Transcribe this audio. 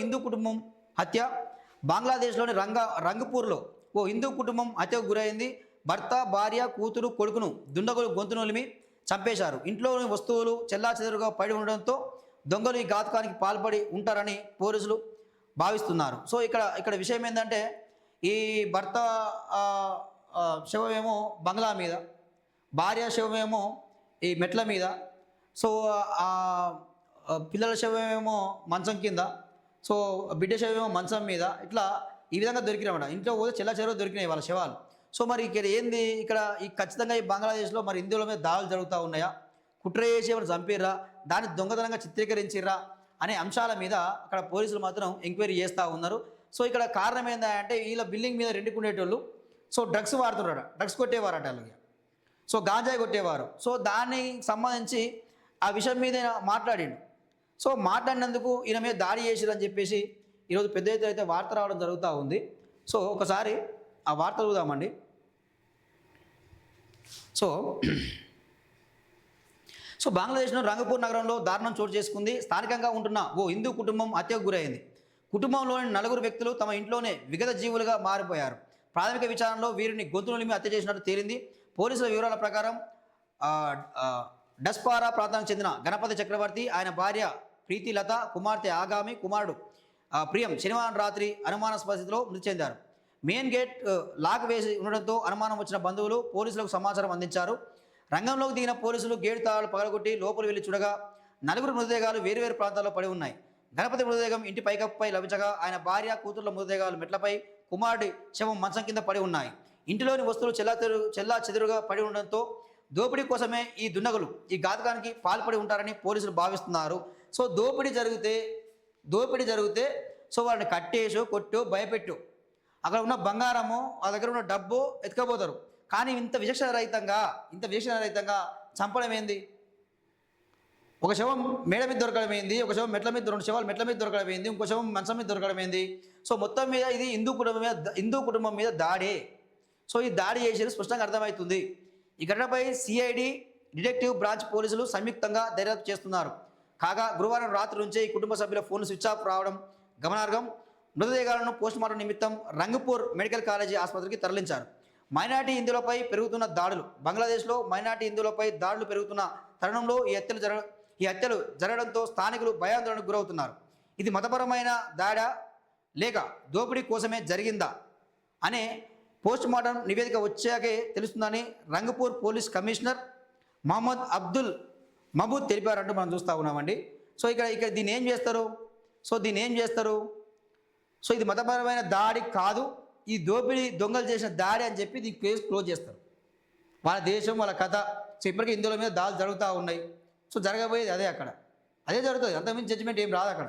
హిందూ కుటుంబం హత్య. బంగ్లాదేశ్లోని రంగపూర్లో ఓ హిందూ కుటుంబం హత్యకు గురైంది. భర్త, భార్య, కూతురు, కొడుకును దుండగులు గొంతు నొలిమి చంపేశారు. ఇంట్లోని వస్తువులు చెల్లాచెదురుగా పడి ఉండడంతో దొంగలు ఈ ఘాతకానికి పాల్పడి ఉంటారని పోలీసులు భావిస్తున్నారు. సో ఇక్కడ విషయం ఏంటంటే, ఈ భర్త శవమేమో బంగ్లా మీద, భార్య శవమేమో ఈ మెట్ల మీద, సో పిల్లల శవమేమో మంచం కింద, సో బిడ్డ శవమేమో మంచం మీద, ఇట్లా ఈ విధంగా దొరికినామట. ఇంట్లో పోతే చెల్లాచెరువు దొరికినాయి వాళ్ళ శవాలు. సో మరి ఇక్కడ ఏంది, ఇక్కడ ఈ ఖచ్చితంగా ఈ బంగ్లాదేశ్లో మరి హిందువుల మీద దాడులు జరుగుతూ ఉన్నాయా, కుట్ర చేసి ఎవరు చంపిర్రా, దాన్ని దొంగతనంగా చిత్రీకరించిర్రా అనే అంశాల మీద అక్కడ పోలీసులు మాత్రం ఎంక్వైరీ చేస్తూ ఉన్నారు. సో ఇక్కడ కారణం ఏంటంటే, వీళ్ళ బిల్డింగ్ మీద రెండుకునేటోళ్ళు సో డ్రగ్స్ వాడుతున్నారట, డ్రగ్స్ కొట్టేవారట అలాగే, సో గాంజాయి కొట్టేవారు. సో దానికి సంబంధించి ఆ విషయం మీద మాట్లాడిండు. సో మాట్లాడినందుకు ఈయన మీద దాడి చేసిరని చెప్పేసి ఈరోజు పెద్ద ఎత్తున అయితే వార్త రావడం జరుగుతూ ఉంది. సో ఒకసారి ఆ వార్త చూద్దామండి. సో బంగ్లాదేశ్లో రంగపూర్ నగరంలో దారుణం చోటు చేసుకుంది. స్థానికంగా ఉంటున్న ఓ హిందూ కుటుంబం హత్యకు గురైంది. కుటుంబంలోని 4 వ్యక్తులు తమ ఇంట్లోనే విగత జీవులుగా మారిపోయారు. ప్రాథమిక విచారణలో వీరిని గొంతు నులిమి హత్య చేసినట్టు తేలింది. పోలీసుల వివరాల ప్రకారం డస్పారా ప్రాంతానికి చెందిన గణపతి చక్రవర్తి, ఆయన భార్య ప్రీతిలత, కుమార్తె ఆగామి, కుమారుడు ప్రియం శనివారం రాత్రి అనుమానాస్పద స్థితిలో మృతి చెందారు. మెయిన్ గేట్ లాక్ వేసి ఉండడంతో అనుమానం వచ్చిన బంధువులు పోలీసులకు సమాచారం అందించారు. రంగంలోకి దిగిన పోలీసులు గేటు తాళాలు పగలగొట్టి లోపల వెళ్లి చూడగా 4 మృతదేహాలు వేరువేరు ప్రాంతాల్లో పడి ఉన్నాయి. గణపతి మృతదేహం ఇంటి పైకప్పుపై లభించగా, ఆయన భార్య, కూతుర్ల మృతదేహాలు మెట్లపై, కుమారుడి శవం మంచం కింద పడి ఉన్నాయి. ఇంటిలోని వస్తువులు చెల్లా చెదురుగా పడి ఉండడంతో దోపిడీ కోసమే ఈ దుండగులు ఈ ఘాతకానికి పాల్పడి ఉంటారని పోలీసులు భావిస్తున్నారు. సో దోపిడీ జరిగితే సో వాళ్ళని కట్టేసో కొట్టో భయపెట్టు, అక్కడ ఉన్న బంగారము, వాళ్ళ దగ్గర ఉన్న డబ్బు ఎత్తుకపోతారు. కానీ ఇంత విచక్షణ రహితంగా చంపడం ఏంది? ఒక శవం మేడ మీద దొరకడం ఏంది, ఒక శవం మెట్ల మీద, 2 శవాలు మెట్ల మీద దొరకడం ఏంది, ఇంకో శవం మంచం మీద దొరకడం ఏంది? సో మొత్తం మీద ఇది హిందూ కుటుంబం మీద దాడే. సో ఈ దాడి చేసేది స్పష్టంగా అర్థమవుతుంది. ఈ ఘటనపై సిఐడి డిటెక్టివ్ బ్రాంచ్ పోలీసులు సంయుక్తంగా దర్యాప్తు చేస్తున్నారు. కాగా గురువారం రాత్రి నుంచే ఈ కుటుంబ సభ్యుల ఫోన్లు స్విచ్ ఆఫ్ రావడం గమనార్హం. మృతదేహాలను పోస్టుమార్టం నిమిత్తం రంగపూర్ మెడికల్ కాలేజీ ఆసుపత్రికి తరలించారు. మైనార్టీ హిందువులపై పెరుగుతున్న దాడులు. బంగ్లాదేశ్లో మైనార్టీ హిందువులపై దాడులు పెరుగుతున్న తరుణంలో ఈ హత్యలు జరగడంతో స్థానికులు భయాందోళనకు గురవుతున్నారు. ఇది మతపరమైన దాడా లేక దోపిడీ కోసమే జరిగిందా అనే పోస్టుమార్టం నివేదిక వచ్చాకే తెలుస్తుందని రంగపూర్ పోలీస్ కమిషనర్ మహమ్మద్ అబ్దుల్ మహబూద్ తెలిపారంటూ మనం చూస్తూ ఉన్నామండి. సో ఇక్కడ దీన్ని ఏం చేస్తారు? సో ఇది మతపరమైన దాడి కాదు, ఈ దొంగలు చేసిన దాడి అని చెప్పి దీని కేసు క్లోజ్ చేస్తారు. వాళ్ళ దేశం, వాళ్ళ కథ. సో ఇప్పటికీ హిందువుల మీద దాడులు జరుగుతూ ఉన్నాయి. సో జరగబోయేది అదే జరుగుతుంది. అంతకుమించి జడ్జిమెంట్ ఏం రాదు అక్కడ.